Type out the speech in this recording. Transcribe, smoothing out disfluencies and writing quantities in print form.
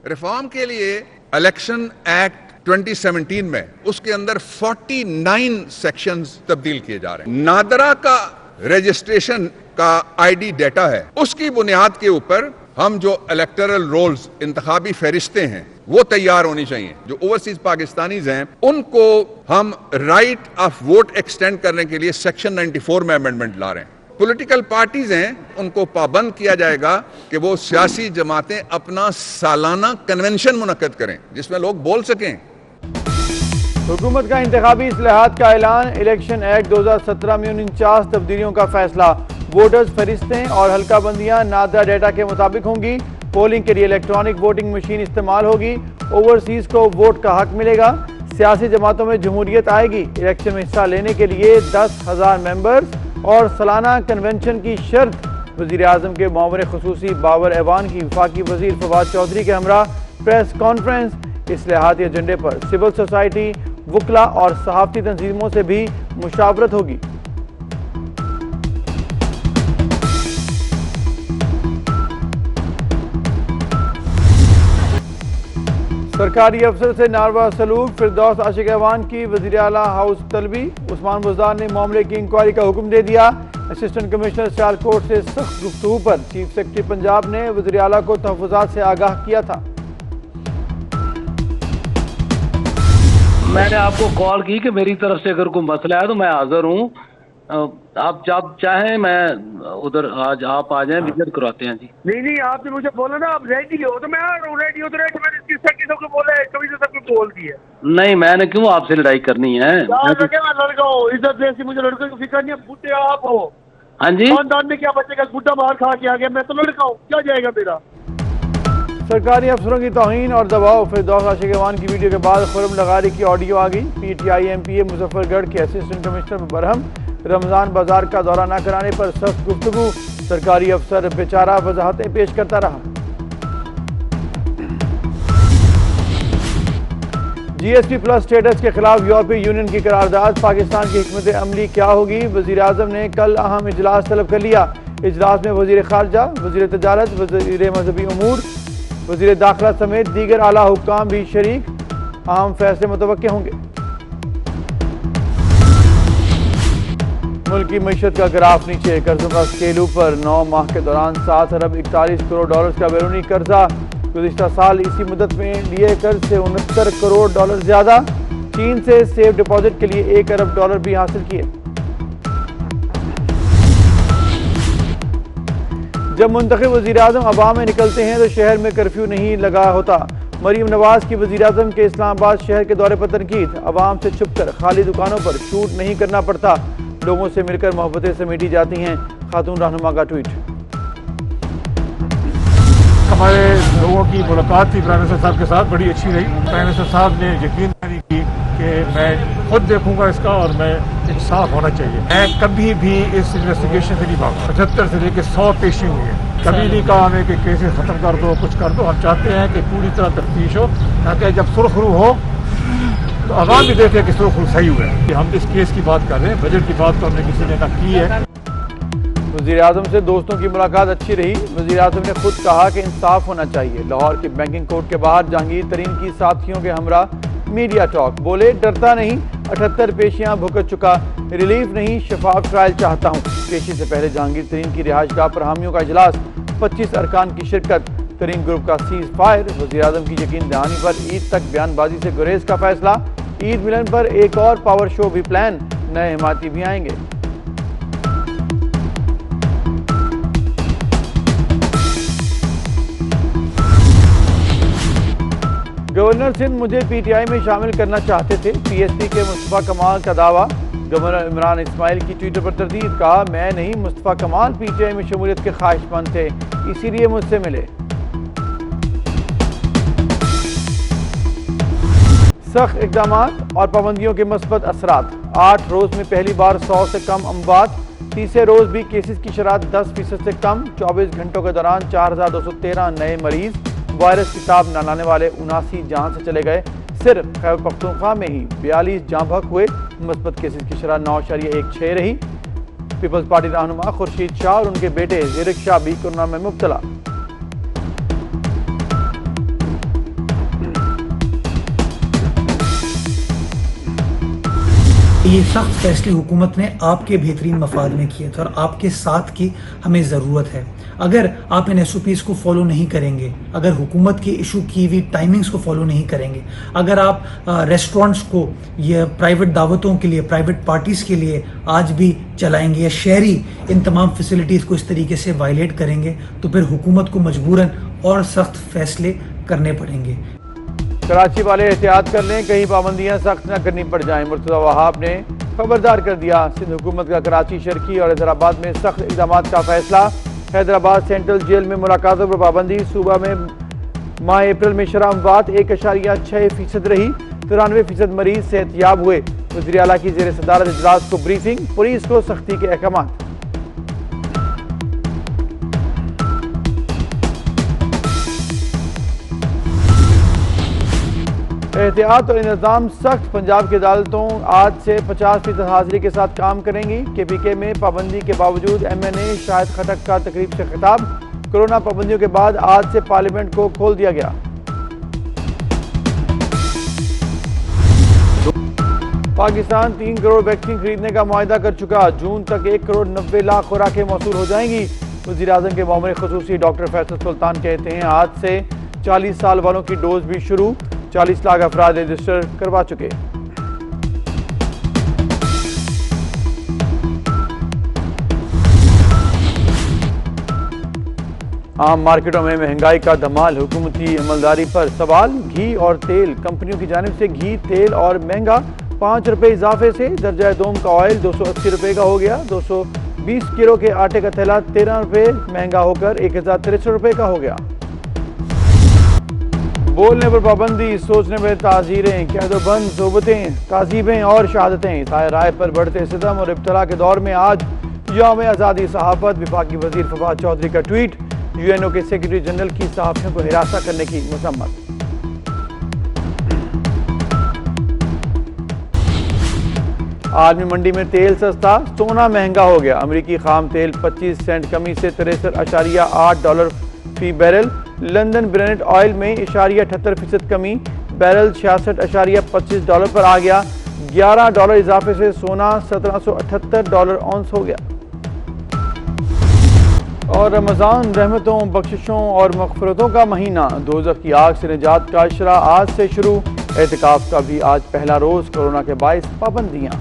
Reform के लिए election act 2017 में उसके अंदर 49 सेक्शंस तब्दील किए जा रहे हैं। नादरा का रजिस्ट्रेशन का आईडी डेटा है, उसकी बुनियाद के ऊपर हम जो इलेक्टोरल रोल्स इंतखाबी फहरिस्तें हैं वो तैयार होनी चाहिए। जो ओवरसीज पाकिस्तानीज हैं उनको हम राइट ऑफ वोट एक्सटेंड करने के लिए सेक्शन 94 में अमेंडमेंट ला रहे हैं। पॉलिटिकल पार्टीज हैं उनको पाबंद किया जाएगा कि वो सियासी जमातें अपना सालाना कन्वेंशन मुनक्कद करें जिसमें लोग बोल सकें। हुकूमत का इंतखाबी इस्लाहात का ऐलान, इलेक्शन एक्ट 2017 में 49 तब्दीलियों का फैसला। वोटर्स फरिश्तें और हल्का बंदियां नादरा डेटा के मुताबिक होंगी। पोलिंग के लिए इलेक्ट्रॉनिक वोटिंग मशीन इस्तेमाल होगी। ओवरसीज को वोट का हक मिलेगा। सियासी जमातों में जमहूरियत आएगी। इलेक्शन में हिस्सा लेने के लिए 10,000 मेंबर्स और सालाना कन्वेंशन की शर्त। वज़ीर आज़म के मामले खुसूसी बाबर ऐवान की वफाकी वज़ीर फवाद चौधरी के हमरा प्रेस कॉन्फ्रेंस। इस्लाहाती एजेंडे पर सिविल सोसाइटी, वकला और सहाफ़ती तंजीमों से भी मुशावरत होगी। सरकारी अफसर से नारवा सलूक, फिरदौस आशिक ऐवान की वज़ीर आला हाउस तलबी। उस्मान बुज़दार ने मामले की इंक्वायरी का हुक्म दे दिया। असिस्टेंट कमिश्नर सियालकोट से सख्त गुफ्तगू पर चीफ सेक्रेटरी पंजाब ने वज़ीर आला को तहफ़्फ़ुज़ात से आगाह किया था। मैंने आपको कॉल की कि मेरी तरफ से अगर कोई मसला है तो मैं हाजिर हूँ। आप जब चाहें मैं उधर आज आप आ जाएं, विजिट करवाते हैं जी। नहीं, आपने मुझे बोला ना आप रेडी हो तो मैं आ रहा हूँ। रेडी हो तो रेडी। मैंने किस सबको बोला है, कभी से सबको बोल दिया। नहीं, मैंने क्यों आपसे लड़ाई करनी है? मैं लड़का हूँ, इज्जत जैसी मुझे लड़के की फिक्र नहीं है। बूढ़े आप हो। हाँ जी, खानदान में क्या बचेगा? बूढ़ा मार खा के आ गया। मैं तो लड़का हूँ, क्या जाएगा मेरा? सरकारी अफसरों की तौहीन और दबाव। फिरदौस आशिक ऐवान की वीडियो के बाद खुर्रम लगारी की ऑडियो आ गई। PTI MPA मुजफ्फरगढ़ के असिस्टेंट कमिश्नर बरहम। रमजान बाजार का दौरा न कराने पर सख्त गुफ्तगू। सरकारी अफसर बेचारा वजाहतें पेश करता रहा। GSP प्लस स्टेटस के खिलाफ यूरोपीय यूनियन की करारदाद। पाकिस्तान की हिकमत अमली क्या होगी? वज़ीर आज़म ने कल अहम इजलास तलब कर लिया। इजलास में वज़ीर खारजा, वज़ीर तजारत, वज़ीर मजहबी उमूर, वज़ीर दाखिला समेत दीगर आला हुक्काम भी शरीक। अहम फैसले मुतवक्के होंगे। मुल्क की मईशत का ग्राफ नीचे। कर्जों का स्केल ऊपर। 9 माह के दौरान 7 अरब 41 करोड़ डॉलर का बैरूनी कर्जा। गुज़िश्ता साल इसी मुद्दत में लिए कर्ज से 69 करोड़ डॉलर ज्यादा। चीन से सेफ डिपॉजिट के लिए 1 अरब डॉलर भी हासिल किए। जब मुंतखब वज़ीर आज़म अवाम में निकलते हैं तो शहर में कर्फ्यू नहीं लगा होता। मरीम नवाज की वज़ीर आज़म के इस्लामाबाद शहर के दौरे पर तनकीद। अवाम से छुपकर खाली दुकानों पर शूट नहीं करना पड़ता, लोगों से मिलकर मोहब्बतें समेटी जाती हैं। खातून रहनुमा का ट्वीट। हमारे लोगों की मुलाकात थी प्राइम मिनिस्टर साहब के साथ, बड़ी अच्छी रही। प्राइम मिनिस्टर साहब ने यकीन की कि मैं खुद देखूंगा इसका और मैं इंसाफ होना चाहिए। मैं कभी भी इस इन्वेस्टिगेशन से नहीं भागा। 75 से लेकर 100 पेशी हुई है, कभी नहीं कहा हमें कि केसेस खत्म कर दो, कुछ कर दो। हम चाहते हैं कि पूरी तरह तफ्तीश हो ताकि जब सुरखरू हो तो आवाम भी देखे कि सुरखरू सही हुआ है। हम इस केस की बात कर रहे हैं, बजट की बात तो हमने किसी ने ना की है। वज़ीर आज़म से दोस्तों की मुलाकात अच्छी रही। वज़ीर आज़म ने खुद कहा कि इंसाफ होना चाहिए। लाहौर की बैंकिंग कोर्ट के बाहर जहांगीर तरीन की साथियों के हमरा मीडिया टॉक। बोले डरता नहीं, 78 पेशियां भुगत चुका, रिलीफ नहीं शफाफ ट्रायल चाहता हूँ। पेशी से पहले जहांगीर तरीन की रिहाइशगाह पर हामियों का इजलास। 25 अरकान की शिरकत। तरीन ग्रुप का सीज फायर। वज़ीर आज़म की यकीन दहानी पर ईद तक बयानबाजी से गुरेज का फैसला। ईद मिलन पर एक और पावर शो भी प्लान। नए हिमायती भी आएंगे। गवर्नर सिंध मुझे PTI में शामिल करना चाहते थे। PSP के मुस्तफ़ा कमाल का दावा। गवर्नर इमरान इस्माइल की ट्विटर पर तरदीद। कहा मैं नहीं, मुस्तफ़ा कमाल PTI में शमूलियत के ख्वाहिशमंद थे, इसीलिए मुझसे मिले। सख्त इक़दाम और पाबंदियों के मस्बत असरात। 8 रोज में पहली बार 100 से कम अमवात। तीसरे रोज भी केसेस की शरह 10% से कम। 24 घंटों के दौरान 4213 नए मरीज। वायरस की ताब न लाने वाले 79 जान से चले गए। सिर्फ खैबर पख्तूनख्वा में ही 42 जाँ बहक हुए। मुस्बत केसेस की शरह 9.16 रही। पीपल्स पार्टी रहनुमा खुर्शीद शाह और उनके बेटे ज़ीरिक शाह भी कोरोना में मुब्तला। ये सख्त फैसले हुकूमत ने आपके बेहतरीन मफाद में किए थे और आपके साथ की हमें ज़रूरत है। अगर आप इन SOPs को फॉलो नहीं करेंगे, अगर हुकूमत की इशू की हुई टाइमिंग्स को फॉलो नहीं करेंगे, अगर आप रेस्टोरेंट्स को ये प्राइवेट दावतों के लिए, प्राइवेट पार्टीज़ के लिए आज भी चलाएंगे या शहरी इन तमाम फैसिलिटीज़ को इस तरीके से वायलेट करेंगे, तो फिर हुकूमत को मजबूरन और सख्त फैसले करने पड़ेंगे। कराची वाले एहतियात कर लें, कहीं पाबंदियां सख्त न करनी पड़ जाएं। मुर्तज़ा वहाब ने खबरदार कर दिया। सिंध हुकूमत का कराची, शर्की और हैदराबाद में सख्त इक़दाम का फैसला। हैदराबाद सेंट्रल जेल में मुलाकातों पर पाबंदी। सूबा में माह अप्रैल में शरह अमवात 1.6% रही। 93% मरीज सेहतयाब हुए। वज़ीर आला की ज़ेर सदारत इजलास को ब्रीफिंग। पुलिस को सख्ती के अहकाम। एहतियात और इंतजाम सख्त। पंजाब की अदालतों आज से 50% हाजिरी के साथ काम करेंगी। KPK में पाबंदी के बावजूद MNA शाहिद खटक का तकरीब से खिताब। कोरोना पाबंदियों के बाद आज से पार्लियामेंट को खोल दिया गया। पाकिस्तान 3 करोड़ वैक्सीन खरीदने का मुआहदा कर चुका। जून तक 1 करोड़ 90 लाख खुराकें मौसूल हो जाएंगी। वज़ीर आज़म के मामले खुसूसी डॉक्टर फैसल सुल्तान कहते हैं आज से 40 साल वालों की डोज भी शुरू। 40 लाख अफराद रजिस्टर करवा चुके। आम मार्केटों में महंगाई का धमाल। हुकूमती अमलदारी पर सवाल। घी और तेल कंपनियों की जानिब से घी, तेल और महंगा। 5 रुपए इजाफे से दर्जा दोम का ऑयल 280 रुपए का हो गया। 220 किलो के आटे का थैला 13 रुपए महंगा होकर 1063 रुपए का हो गया। बोलने पर पाबंदी, सोचने पर ताज़ीरें, कैदोबंद सोबतें, ताज़ीबें और शहादतें। साए राय पर बढ़ते सितम और इब्तला के दौर में आज यौम आज़ादी सहाफ़त। विफाकी वज़ीर फवाद चौधरी का ट्वीट। UNO के सेक्रेटरी जनरल की सहाफ़ियों को हिरासत करने की मज़म्मत। आलमी मंडी में तेल सस्ता, सोना महंगा हो गया। अमरीकी खाम तेल 25 सेंट कमी से $63.8 फी बैरल। लंदन ब्रेंट ऑयल में 0.78% कमी, बैरल $66.25 पर आ गया। $11 इजाफे से सोना $1778 औंस हो गया। और रमज़ान रहमतों, बख्शिशों और मग़फ़िरतों का महीना। दोज़ख की आग से निजात का इशरा आज से शुरू। एहतिकाफ का भी आज पहला रोज़। कोरोना के बाइस पाबंदियाँ।